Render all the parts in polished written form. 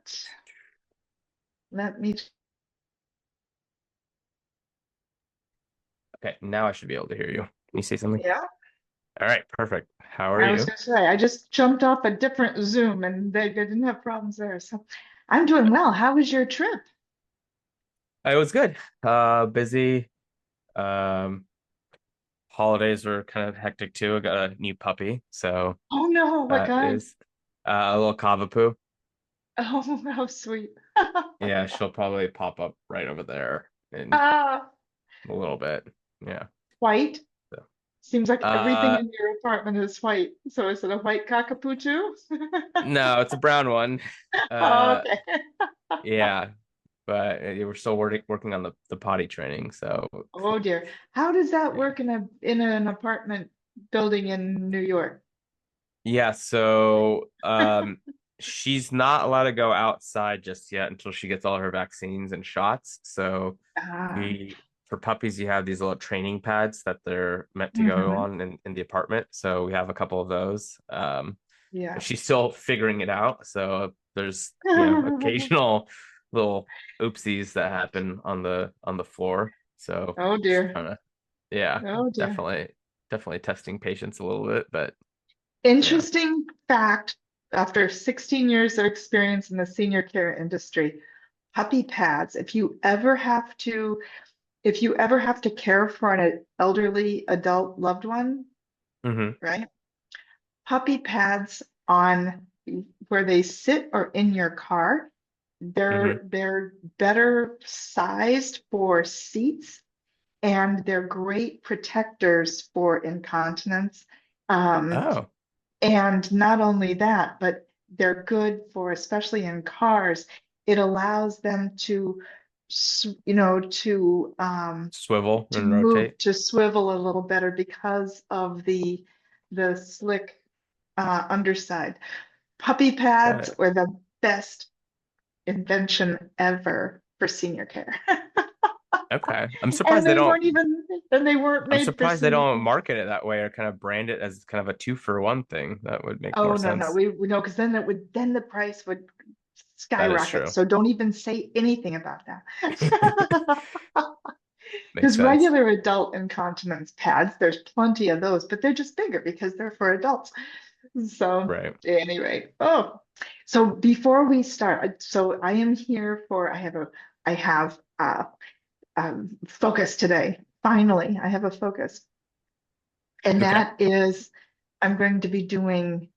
that. Let me. Okay, now I should be able to hear you. Can you say something? Yeah, All right, perfect. How are I was you? going to say, I just jumped off a different Zoom and they didn't have problems there. So I'm doing well. How was your trip? It was good. Busy. Um, Holidays were kind of hectic too. I got a new puppy, so Oh no, what that kind? is a little Cavapoo. Oh, how sweet. Yeah, she'll probably pop up right over there in Ah, a little bit. Yeah. white. So, Seems like everything uh, in your apartment is white. So is it a white cockapoo too? no, it's a brown one. Oh, Uh, okay. yeah, but we're still working on the potty training. So Oh dear. How does that yeah. work in an apartment building in New York? Yeah, so she's not allowed to go outside just yet until she gets all her vaccines and shots. So Ah, we for puppies, you have these little training pads that they're meant to go hmm on in the apartment. So we have a couple of those. yeah. She's still figuring it out. So there's, occasional little oopsies that happen on the floor. So Oh just dear. trying to, yeah, Oh dear. definitely testing patience a little bit, but yeah. Interesting fact, after 16 years of experience in the senior care industry, puppy pads, if you ever have to care for an elderly adult loved one, Hmm. right? Puppy pads on where they sit or in your car, Hmm. they're better sized for seats and they're great protectors for incontinence. Um, Oh, and not only that, but they're good for, especially in cars, it allows them to, swivel to and move, rotate. to swivel a little better because of the slick underside. Puppy Got pads it. were the best invention ever for senior care. Okay. I'm And surprised they they don't weren't even, and they weren't I'm made for surprised they senior don't care. market it that way or kind of brand it as kind of a two for one thing. That would make more Oh no, no, sense. we know because then the price would That is skyrocket. true. So don't even say anything about that. Makes Because sense. regular adult incontinence pads, there's plenty of those, but they're just bigger because they're for adults. So Right. anyway, oh, so before we start, so I am here for I have focus today. Finally, I have a focus, and Okay. that is I'm going to be doing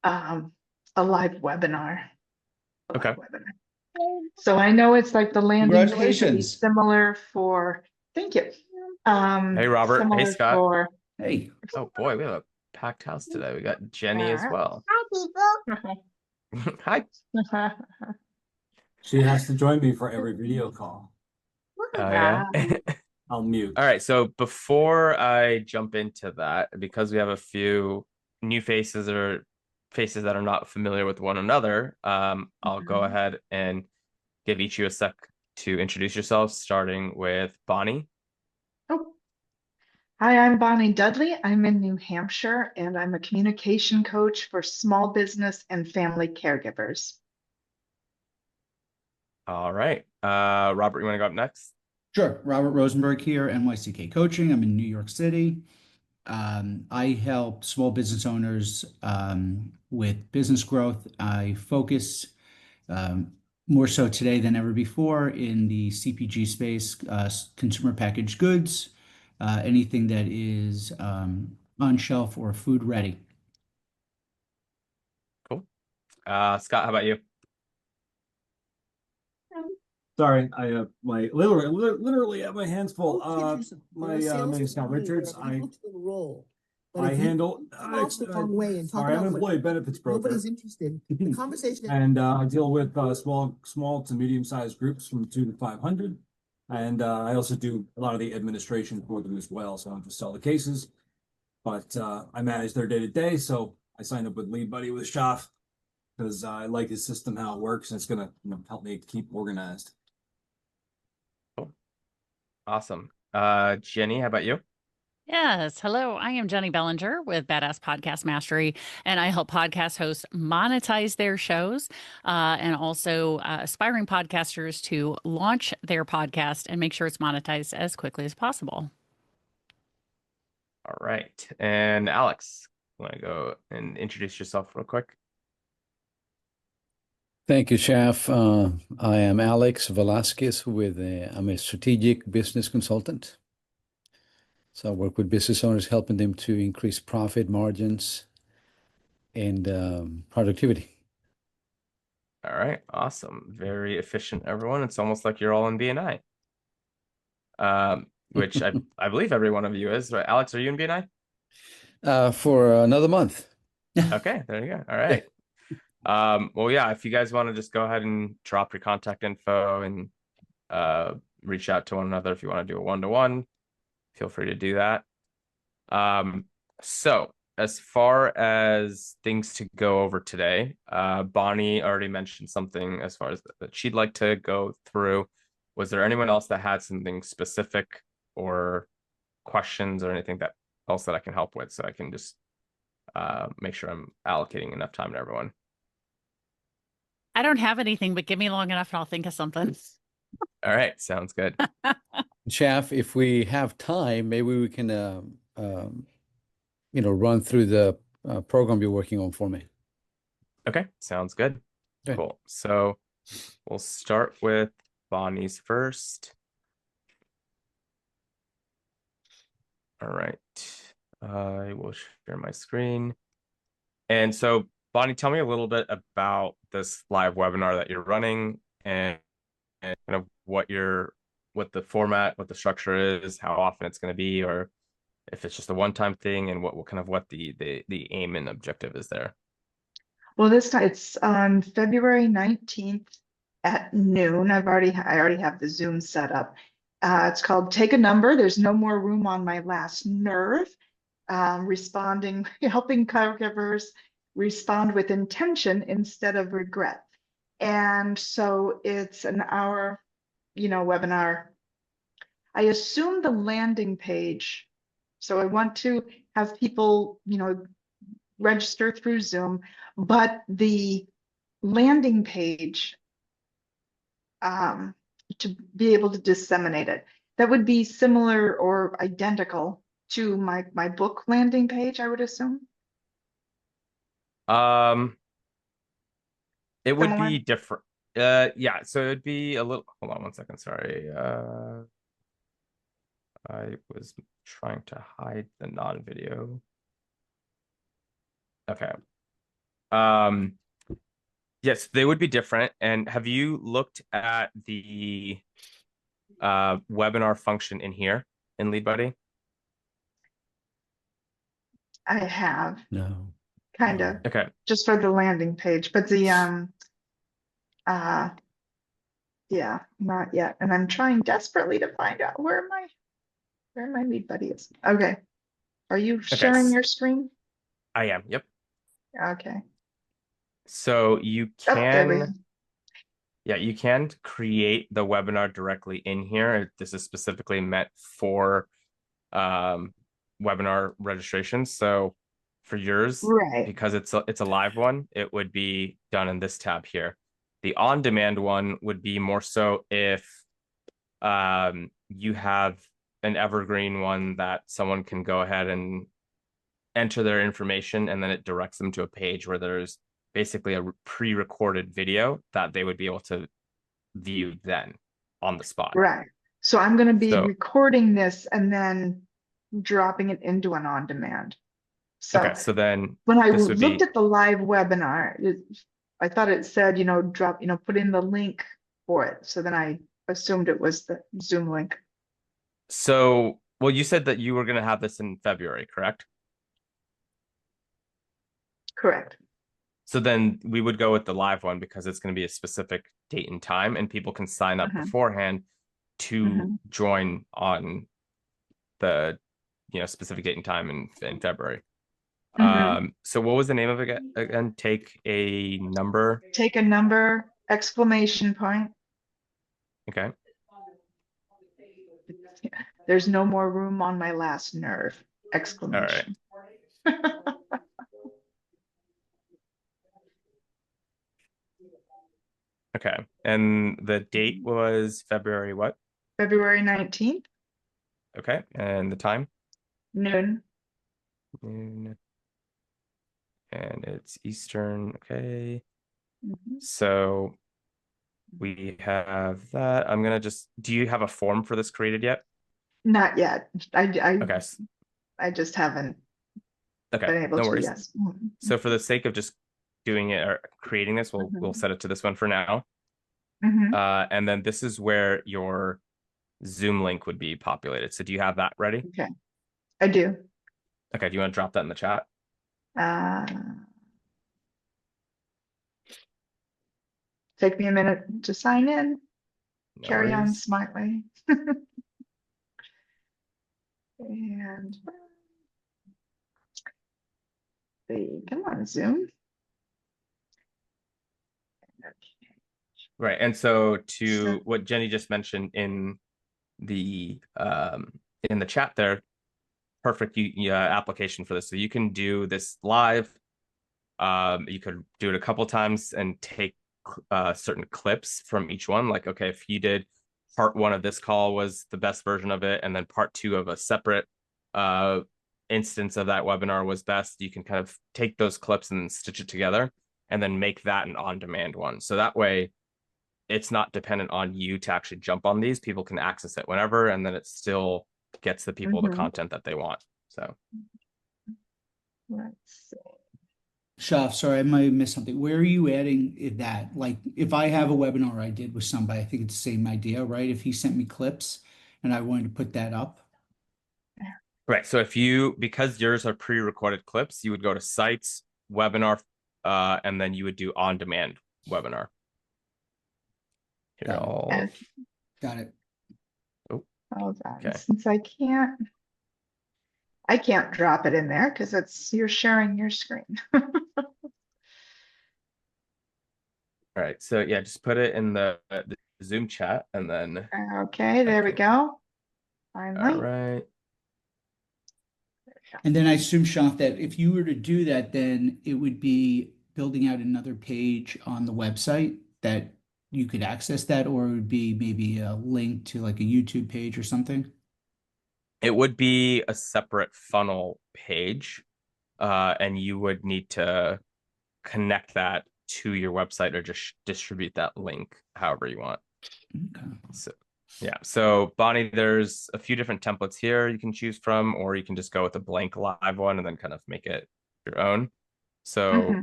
um, a live webinar. A live Okay. webinar. So I know it's like the landing page will be Congratulations. similar for, thank you. Hey, Robert. Hey, Similar Scott. for, Hey, Oh boy, we have a packed house today. We got Jenny as uh, well. Hi. she has to join me for every video call. Oh yeah. I'll mute. All right. So before I jump into that, because we have a few new faces or faces that are not familiar with one another, I'll go Mhm. ahead and give each of you a sec to introduce yourselves, starting with Bonnie. Oh, hi, I'm Bonnie Dudley. I'm in New Hampshire and I'm a communication coach for small business and family caregivers. All right. Robert, you want to go up next? Sure. Robert Rosenberg here, NYCK Coaching. I'm in New York City. I help small business owners with business growth. I focus um, more so today than ever before in the CPG space, consumer packaged goods, anything that is on shelf or food ready. Cool. Scott, how about you? Sorry, I my literally have my hands full. My name is Scott Richards. I handle sorry, I'm employee benefits broker. Nobody's interested. The conversation and I deal with small to medium sized groups from 2 to 500, and I also do a lot of the administration for them as well. So I don't just sell the cases, but I manage their day to day. So I signed up with LeadBuddy with Schaff because I like his system, how it works, and it's gonna help me keep organized. Cool. Awesome. Jenny, how about you? Yes. Hello, I am Jenny Bellinger with Badass Podcast Mastery, and I help podcast hosts monetize their shows and also aspiring podcasters to launch their podcast and make sure it's monetized as quickly as possible. All right. And Alex, you want to go and introduce yourself real quick? Thank you, Chef. I am Alex Velasquez I'm a strategic business consultant. So I work with business owners, helping them to increase profit margins and productivity. All right. Awesome. Very efficient, everyone. It's almost like you're all in BNI. Which I believe every one of you is, right? Alex, are you in BNI? For another month. Okay, there you go. All right. Well, yeah, if you guys want to just go ahead and drop your contact info and reach out to one another if you want to do a one-to-one, feel free to do that. So as far as things to go over today, Bonnie already mentioned something as far as that she'd like to go through. Was there anyone else that had something specific or questions or anything else that I can help with, so I can just make sure I'm allocating enough time to everyone? I don't have anything, but give me long enough and I'll think of something. All right, sounds good. Chef, if we have time, maybe we can, run through the program you're working on for me. Okay, sounds good. Okay. Cool. So we'll start with Bonnie's first. All right. I will share my screen. And so, Bonnie, tell me a little bit about this live webinar that you're running and kind of what the format, what the structure is, how often it's going to be, or if it's just a one-time thing, and what the aim and objective is there. Well, this time it's on February 19th at noon. I already have the Zoom set up. It's called Take a Number. There's no more room on my last nerve. Helping caregivers respond with intention instead of regret. And so it's an hour, webinar. I assume the landing page. So I want to have people, register through Zoom, but the landing page to be able to disseminate it, that would be similar or identical to my book landing page, I would assume. It would Similar? be different. Yeah, so it'd be a little, hold on one second, sorry. I was trying to hide the non-video. Okay. Yes, they would be different. And have you looked at the webinar function in here in LeadBuddy? I have, No. kind of, Okay. just for the landing page, but the yeah, not yet. And I'm trying desperately to find out where my LeadBuddy is. Okay. Are you sharing your screen? I am. Yep. Okay. So you Oh, there we can, go. yeah, you can create the webinar directly in here. This is specifically meant for webinar registrations. So for yours, Right. because it's a live one, it would be done in this tab here. The on-demand one would be more so if you have an evergreen one that someone can go ahead and enter their information, and then it directs them to a page where there's basically a pre-recorded video that they would be able to view then on the spot. Right. So I'm going to be So- recording this and then dropping it into an on-demand. So Okay, so then when I this would looked be, at the live webinar, I thought it said, put in the link for it. So then I assumed it was the Zoom link. so, well, you said that you were going to have this in February, correct? Correct. So then we would go with the live one because it's going to be a specific date and time, and people can sign up beforehand to join on the specific date and time in February. So what was the name of it again? Take a number. Take a number, exclamation point. Okay. There's no more room on my last nerve! Exclamation. Okay. And the date was February what? February 19th, Okay. And the time? noon. Noon. And it's Eastern. Okay. Mhm. So we have that. I'm gonna just, do you have a form for this created yet? Not yet. Okay. I just haven't Okay. been able No to, worries. yes. Mhm. So for the sake of just doing it or creating this, we'll Mhm. set it to this one for now. Mhm. And then this is where your Zoom link would be populated. So do you have that ready? Okay, I do. Okay. Do you want to drop that in the chat? Uh, Take me a minute to sign in. No Carry on worries. smartly. And come on, Zoom. Okay. Right. And so to So, what Jenny just mentioned in the chat there, perfect application for this. So you can do this live. You could do it a couple times and take certain clips from each one. Like, okay, if you did part one of this call was the best version of it, and then part two of a separate instance of that webinar was best, you can kind of take those clips and stitch it together and then make that an on-demand one. So that way it's not dependent on you to actually jump on these. People can access it whenever, and then it still gets the people the content that they want. So let's see. Shaf, sorry, I might have missed something. Where are you adding that? Like, if I have a webinar I did with somebody, I think it's the same idea, right? If he sent me clips and I wanted to put that up. right. So if you, because yours are pre-recorded clips, you would go to sites, webinar, and then you would do on-demand webinar. Here, Got it. I'll. Got it. Oh, Hold on, okay. since I can't drop it in there because you're sharing your screen. All right. So yeah, just put it in the Zoom chat and then. Okay, there we Okay. go. All Finally. right. And then I assume, Shaf, that if you were to do that, then it would be building out another page on the website that you could access that, or it would be maybe a link to like a YouTube page or something. It would be a separate funnel page, and you would need to connect that to your website or just distribute that link however you want. Okay. So yeah, so Bonnie, there's a few different templates here you can choose from, or you can just go with a blank live one and then kind of make it your own. So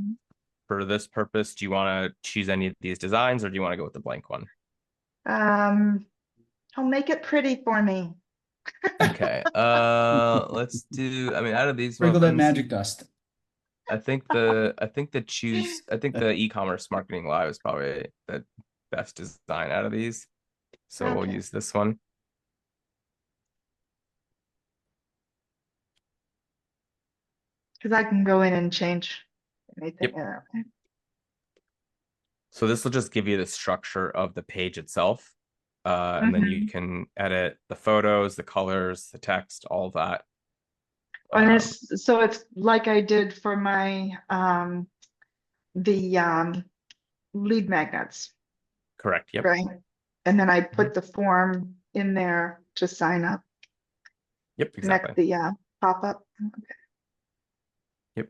for this purpose, do you want to choose any of these designs or do you want to go with the blank one? I'll make it pretty for me. Okay, let's do, I mean, out of these Sprinkle that ones, magic dust. I think the e-commerce marketing live is probably the best design out of these. So we'll Okay. use this one. Because I can go in and change anything. Yep. So this will just give you the structure of the page itself. And then you can edit the photos, the colors, the text, all of that. And so it's like I did for my the lead magnets. Correct. Yep. Right. And then I put the form in there to sign up. Yep. Connect Exactly. the pop-up. Okay. Yep.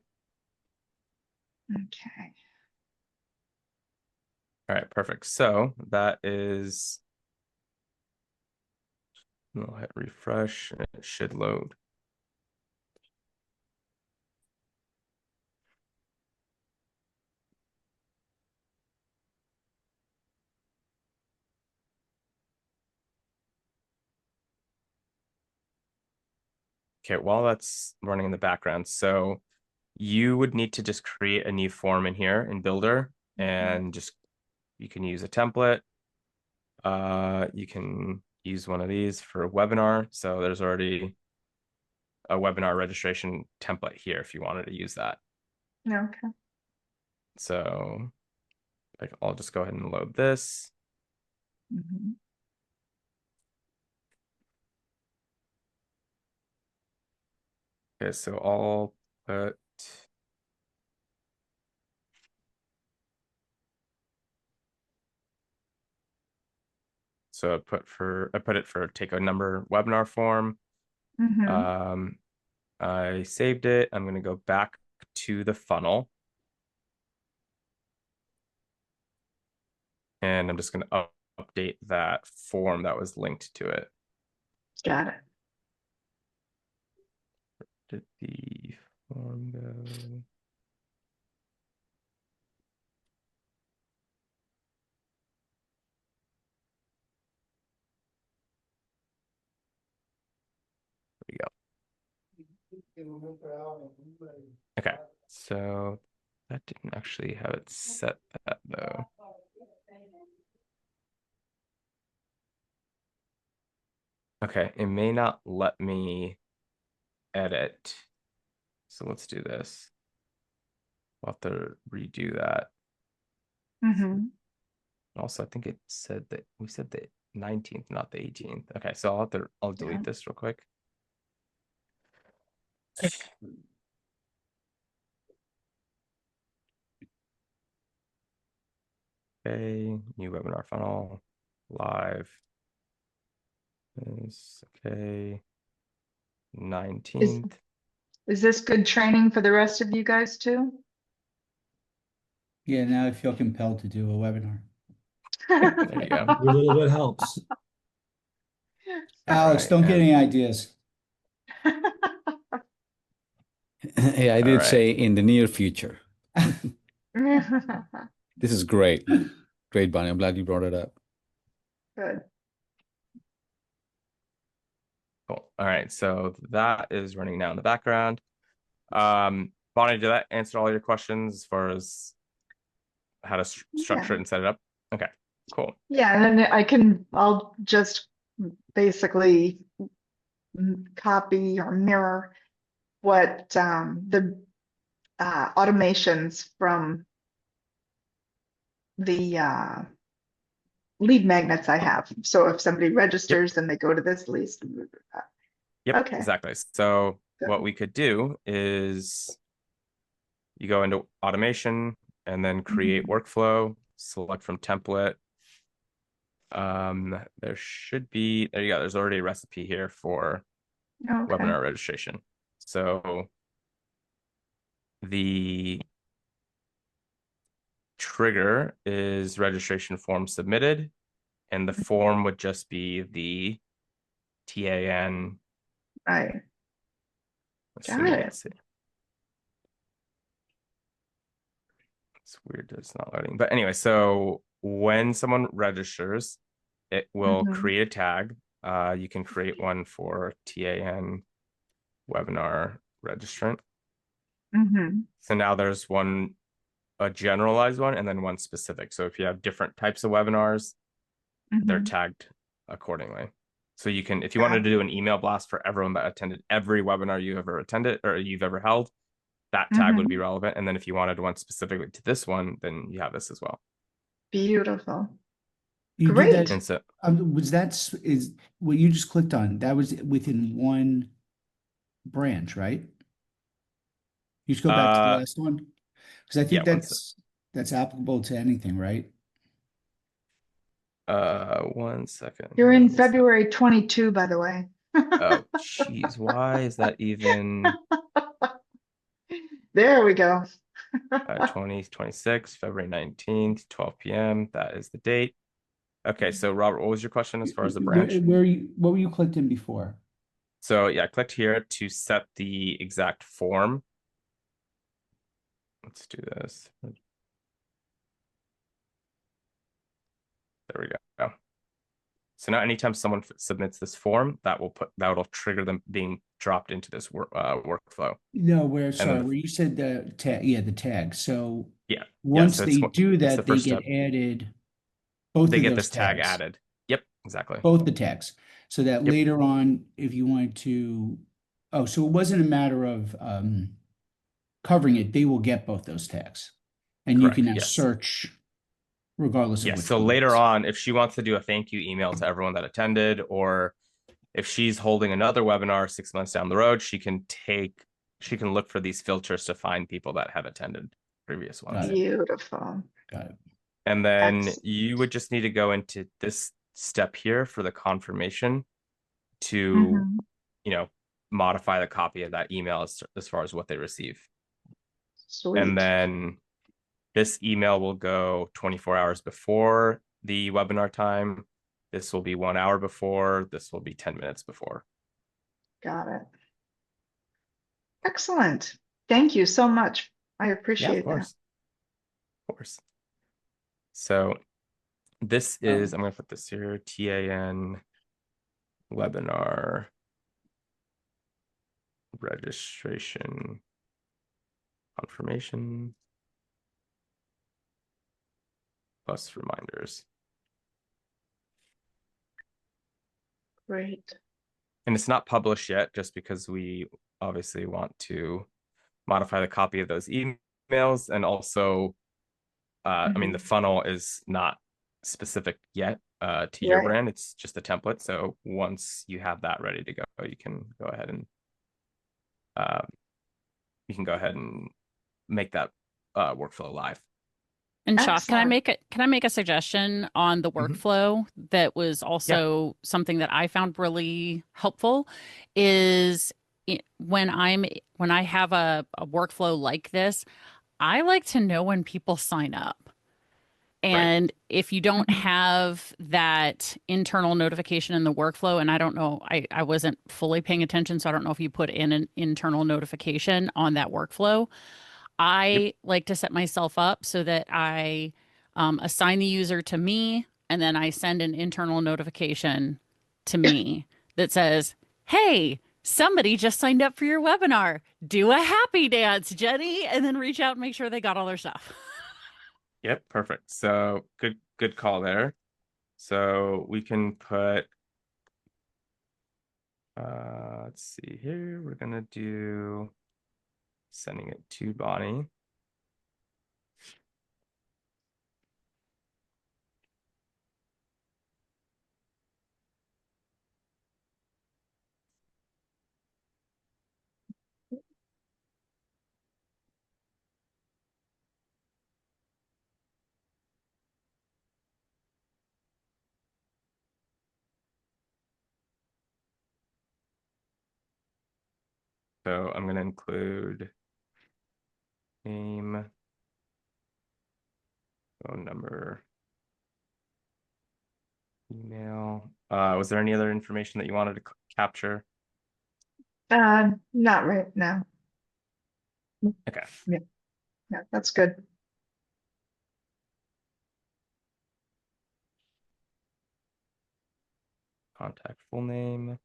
Okay. All right. Perfect. So that is. I'll hit refresh and it should load. Okay, while that's running in the background, so you would need to just create a new form in here in Builder and just you can use a template. You can use one of these for a webinar. So there's already a webinar registration template here if you wanted to use that. Okay. So I'll just go ahead and load this. Okay, so I'll put I put it for take a number webinar form. Mhm. I saved it. I'm going to go back to the funnel. And I'm just going to update that form that was linked to it. Got it. Did the form go? There we go. Okay, so that didn't actually have it set that though. Okay, it may not let me edit. So let's do this. We'll have to redo that. Mm-hmm. Also, I think it said that we said the 19th, not the 18th. Okay, so I'll delete this real quick. Okay, new webinar funnel, live. Okay, 19th. Is this good training for the rest of you guys too? Yeah, now I feel compelled to do a webinar. There you go. A little bit helps. Alex, Right, don't get and- any ideas. Yeah, I did right. say in the near future. This is great. Great, Bonnie. I'm glad you brought it up. Good. Cool. All right, so that is running now in the background. Bonnie, did that answer all your questions as far as how to structure it and set it up? Okay, cool. Yeah, and then I'll just basically copy or mirror what the automations from the lead magnets I have. So if somebody registers, then they go to this list. Yep, Okay. exactly. So Good. what we could do is you go into automation and then create workflow, select from template. There should be, there you go. There's already a recipe here for Okay. webinar registration. So the trigger is registration form submitted, and the form would just be the TAN. Right. Assuming Got it. It's weird that it's not loading. But anyway, so when someone registers, it will create a tag. You can create one for TAN webinar registrant. So now there's one, a generalized one, and then one specific. So if you have different types of webinars, they're tagged accordingly. So you can, if you wanted to do an email blast for everyone that attended every webinar you ever attended or you've ever held, that tag would be relevant. And then if you wanted one specifically to this one, then you have this as well. Beautiful. You Great. did that. And so Is what you just clicked on, that was within one branch, right? You just go back to the last one? Because I think yeah, that's applicable to anything, right? 1 second. You're in February 22, by the way. Oh, geez, why is that even There we go. 2026, February 19th, 12 p.m. That is the date. Okay, so Robert, what was your question as far as the branch? What were you clicked in before? So yeah, I clicked here to set the exact form. Let's do this. There we go. So now anytime someone submits this form, that'll trigger them being dropped into this workflow. No, where you said the tag, the tag. So yeah, once so they do that, they get step. added. Both they of get those this tag tags. added. Yep, exactly. Both the tags. So that later on, if you wanted to, so it wasn't a matter of covering it. They will get both those tags, and Correct, you can now search regardless of which. So later on, if she wants to do a thank you email to everyone that attended, or if she's holding another webinar 6 months down the road, she can take she can look for these filters to find people that have attended previous ones. Got it. Beautiful. Got it. And then Excellent. you would just need to go into this step here for the confirmation to, Mhm. you know, modify the copy of that email as far as what they receive. Sweet. And then this email will go 24 hours before the webinar time. This will be 1 hour before. This will be 10 minutes before. Got it. Excellent. Thank you so much. I Yeah, appreciate of course. Of course. So this is, I'm going to put this here, TAN webinar registration confirmation plus reminders. that. Great. And it's not published yet just because we obviously want to modify the copy of those emails. And also, I mean, the funnel is not specific yet to your Right. brand. It's just a template. So once you have that ready to go, you can go ahead and make that workflow live. And Shaf, can I Excellent. make a suggestion on the workflow that was also something that I found really helpful is when I have a workflow like this, I like to know when people sign up. And if you don't have that internal notification in the workflow, and I don't know, I wasn't fully paying attention, so I don't know if you put in an internal notification on that workflow. I like to set myself up so that I assign the user to me, and then I send an internal notification to me that says, hey, somebody just signed up for your webinar. Do a happy dance, Jenny, and then reach out and make sure they got all their stuff. Yep, perfect. So good call there. So we can put, let's see here. We're gonna do sending it to Bonnie. So I'm gonna include name, phone number, email. Was there any other information that you wanted to capture? Not right now. Okay. Yeah, that's good. Contact full name.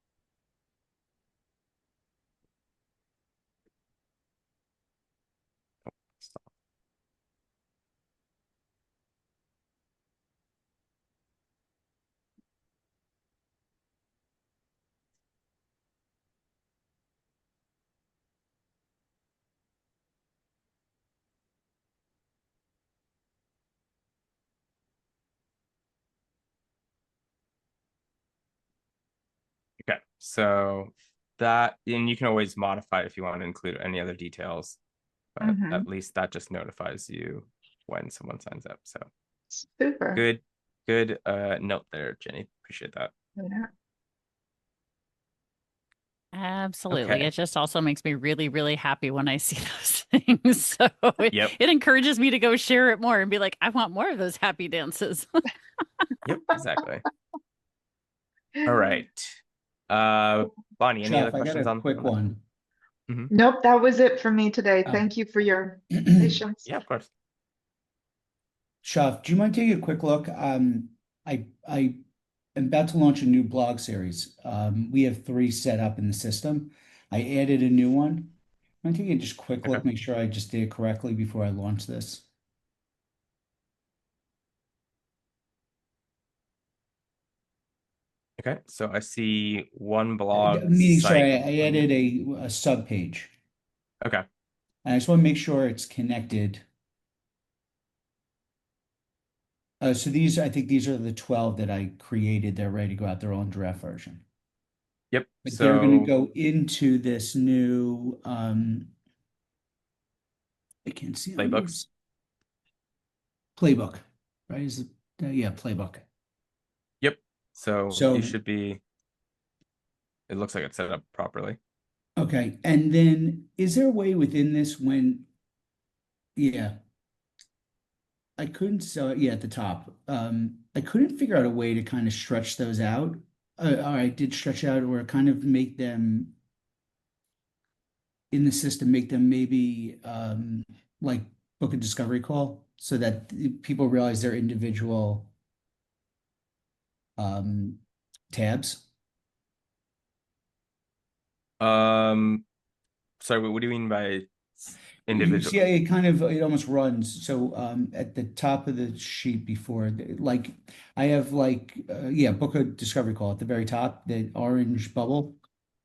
Okay, so that, and you can always modify if you want to include any other details, but at least that just notifies you when someone signs up. So Super. good note there, Jenny. Appreciate that. Yeah. Absolutely. Okay. It just also makes me really, really happy when I see those things. So it encourages me to go share it more and be like, I want more of those happy dances. Yep, exactly. All right. Bonnie, any other Jeff, I got questions a on quick that? one. Nope, that was it for me today. Oh. Thank you for your patience. Yeah, of course. Shaf, do you mind taking a quick look? I am about to launch a new blog series. We have 3 set up in the system. I added a new one. I'm taking just a quick look, make sure I just did it correctly before I launch this. Okay, so I see one blog Meaning, site. sorry, I added a sub page. Okay. And I just want to make sure it's connected. So these, I think these are the 12 that I created. They're ready to go out, their own draft version. Yep. But they're going to So go into this new, I can't see on playbooks. this playbook, right? Is it, yeah, playbook. Yep. So you So, should be, it looks like it's set up properly. okay. And then is there a way within this when, yeah, I couldn't, so yeah, at the top, I couldn't figure out a way to kind of stretch those out. Or I did stretch out or kind of make them in the system, make them maybe like book a discovery call so that people realize their individual um tabs. Um, sorry, what do you mean by individual? See, it kind of it almost runs. So at the top of the sheet before, like I have like yeah, book a discovery call at the very top, the orange bubble.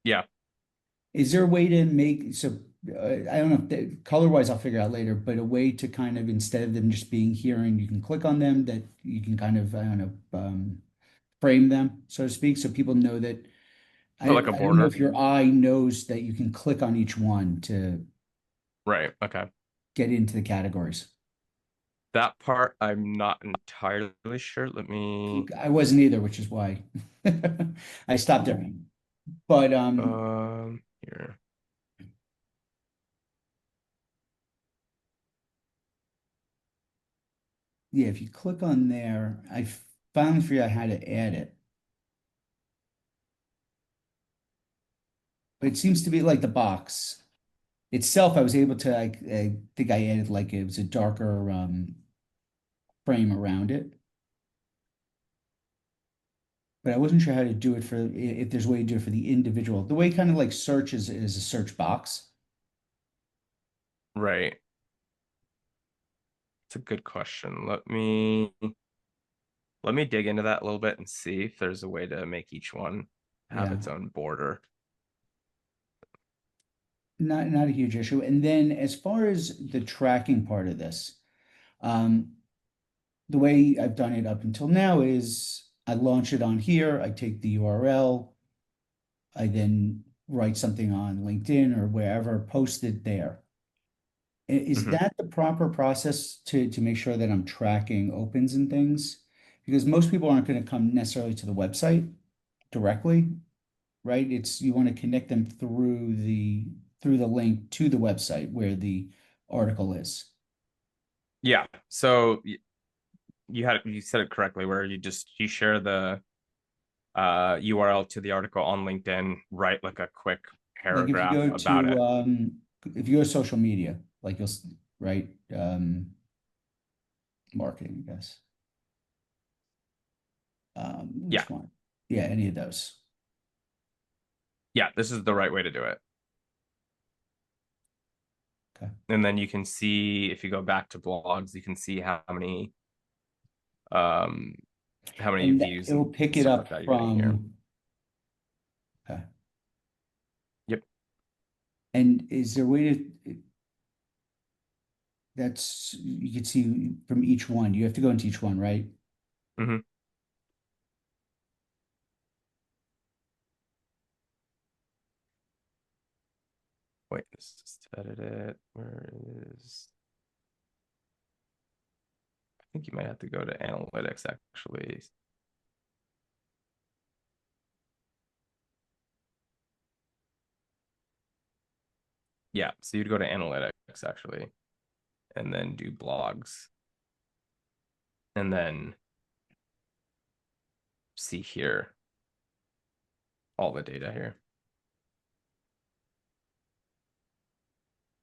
Yeah. Is there a way to make so I don't know if color wise I'll figure out later, but a way to kind of instead of them just being here and you can click on them, that you can kind of I don't know frame them, so to speak, so people know that Put like a I don't know border. if your eye knows that you can click on each one to Right. Okay. get into the categories. That part I'm not entirely sure. Let me I wasn't either, which is why I stopped there. But here. yeah, if you click on there, I finally figured out how to add it. But it seems to be like the box itself. I was able to, I think I added like it was a darker frame around it. But I wasn't sure how to do it for if there's a way to do it for the individual. The way kind of like search is a search box. Right. It's a good question. Let me dig into that a little bit and see if there's a way to make each one have Yeah. its own border. Not a huge issue. And then as far as the tracking part of this, um, the way I've done it up until now is I launch it on here, I take the URL, I then write something on LinkedIn or wherever, post it there. Is Mhm. that the proper process to make sure that I'm tracking opens and things? Because most people aren't going to come necessarily to the website directly, right? It's you want to connect them through the link to the website where the article is. Yeah. So you said it correctly where you share the URL to the article on LinkedIn, write like a quick Like if you paragraph go about to it. if you go to social media, like right marketing, I guess. Yeah. Which one? Yeah, any of those. Yeah, this is the right way to do it. Okay. And then you can see if you go back to blogs, you can see how many And views it'll and pick it stuff like up that you're getting here. from okay. Yep. And is there a way to that's you can see from each one. You have to go into each one, right? Mm-hmm. Wait, let's just edit it. Where is I think you might have to go to analytics actually. Yeah, so you'd go to analytics actually, and then do blogs. And then see here all the data here.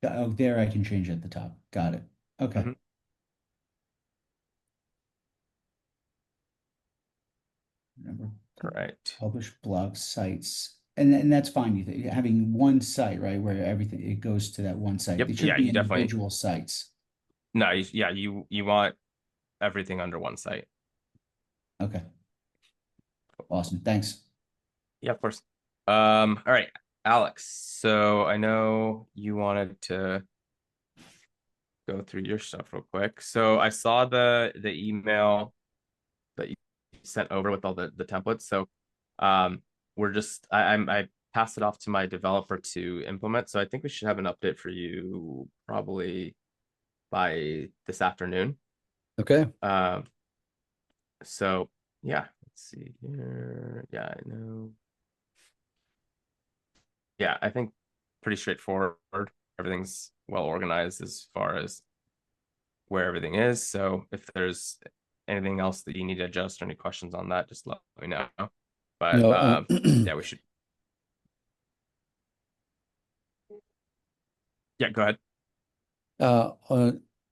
Oh, there I can change at the top. Got it. Okay. Mhm. Remember, All right. publish blog sites. And that's fine. Having one site, right, where everything it goes to that one site. Yep. They should Yeah, be you definitely individual sites. no, yeah, you want everything under one site. Okay. Awesome. Thanks. Yeah, of course. All right, Alex. So I know you wanted to go through your stuff real quick. So I saw the email that you sent over with all the templates. So I passed it off to my developer to implement. So I think we should have an update for you probably by this afternoon. Okay. So yeah, let's see here. Yeah, I know. Yeah, I think pretty straightforward. Everything's well organized as far as where everything is. So if there's anything else that you need to adjust or any questions on that, just let me know. But No, yeah, we should. Yeah, go ahead.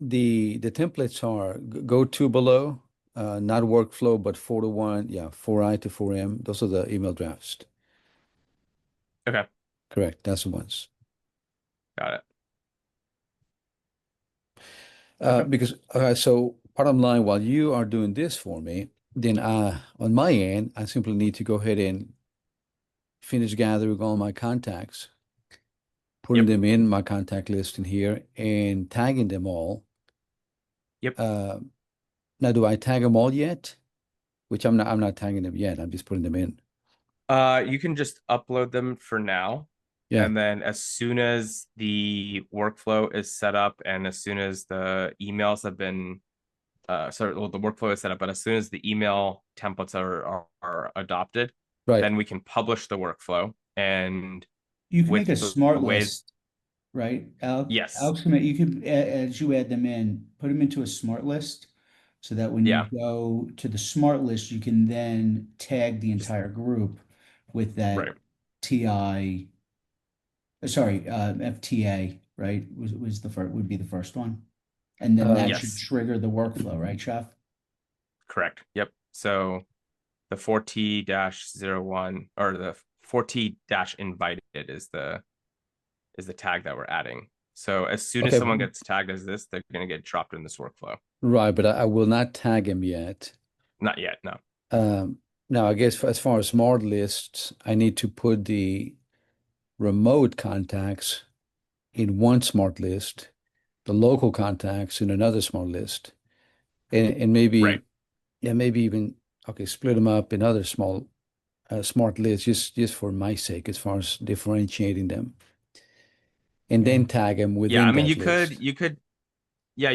The templates are go to below, not workflow, but 4 to 1. Yeah, 4i to 4m. Those are the email drafts. Okay, Correct. That's the ones. got it. Okay. Because so bottom line, while you are doing this for me, then on my end, I simply need to go ahead and finish gathering all my contacts, putting Yep. them in my contact list in here, and tagging them all. Yep. Now, do I tag them all yet? Which I'm not tagging them yet. I'm just putting them in. You can just upload them for now. Yeah. And then as soon as the workflow is set up and as soon as the emails have been the workflow is set up, but as soon as the email templates are adopted, Right. then we can publish the workflow. And You can with make a smart way, list, right? yes. Alex, you can, as you add them in, put them into a smart list so that when you Yeah. go to the smart list, you can then tag the entire group with that Right. TI, FTA, right? Was the first, would be the first one. And then that should Yes. trigger the workflow, right, Chef? Correct. Yep. So the 4T-01 or the 4T-invited is the tag that we're adding. So as soon as Okay. someone gets tagged as this, they're going to get dropped in this workflow. Right, but I will not tag him yet. Not yet, no. Now, I guess as far as smart lists, I need to put the remote contacts in one smart list, the local contacts in another smart list, and maybe Right. yeah, maybe even split them up in other small smart lists just for my sake, as far as differentiating them, and Yeah. then tag them within Yeah, I mean that you could list. you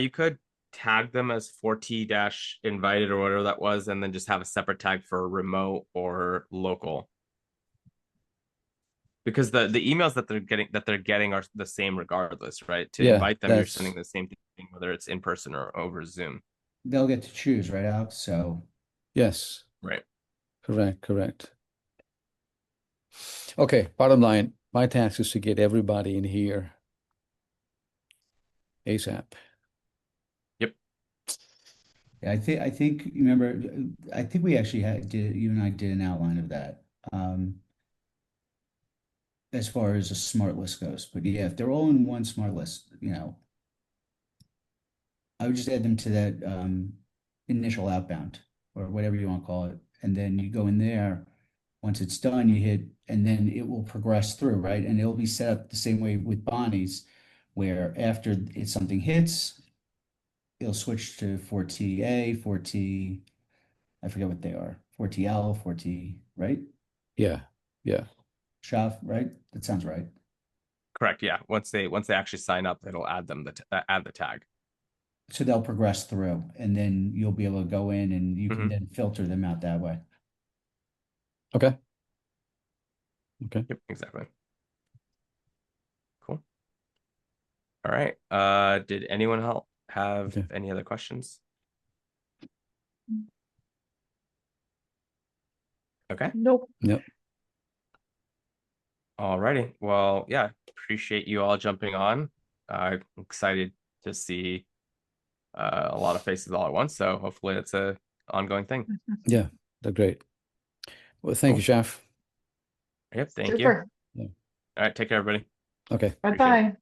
could tag them as 4T-invited or whatever that was, and then just have a separate tag for remote or local. Because the emails that they're getting are the same regardless, right? To Yeah, invite them, you're that's sending the same thing, whether it's in person or over Zoom. They'll get to choose, right, Alex? So yes, Right. correct. Okay, bottom line, my task is to get everybody in here ASAP. Yep. yeah, I think remember, I think we actually you and I did an outline of that. As far as a smart list goes. But yeah, if they're all in one smart list, I would just add them to that initial outbound or whatever you want to call it. And then you go in there. Once it's done, you hit, and then it will progress through, right? And it'll be set up the same way with Bonnie's, where after something hits, it'll switch to 4TA, 4T, I forget what they are, 4TL, 4T, right? Yeah. Shaf, right? That sounds right. Correct. Yeah. Once they actually sign up, it'll add them add the tag. So they'll progress through, and then you'll be able to go in and you can then filter them out that way. Okay. Yep, exactly. Cool. All right. Did anyone have any other questions? Okay. Nope. Yep. All righty. Well, yeah, appreciate you all jumping on. I'm excited to see a lot of faces all at once. So hopefully it's a ongoing thing. Yeah, they're great. Well, thank you, Chef. Yep, thank you. Super. Yeah. All right, take care, everybody. Okay. Bye-bye.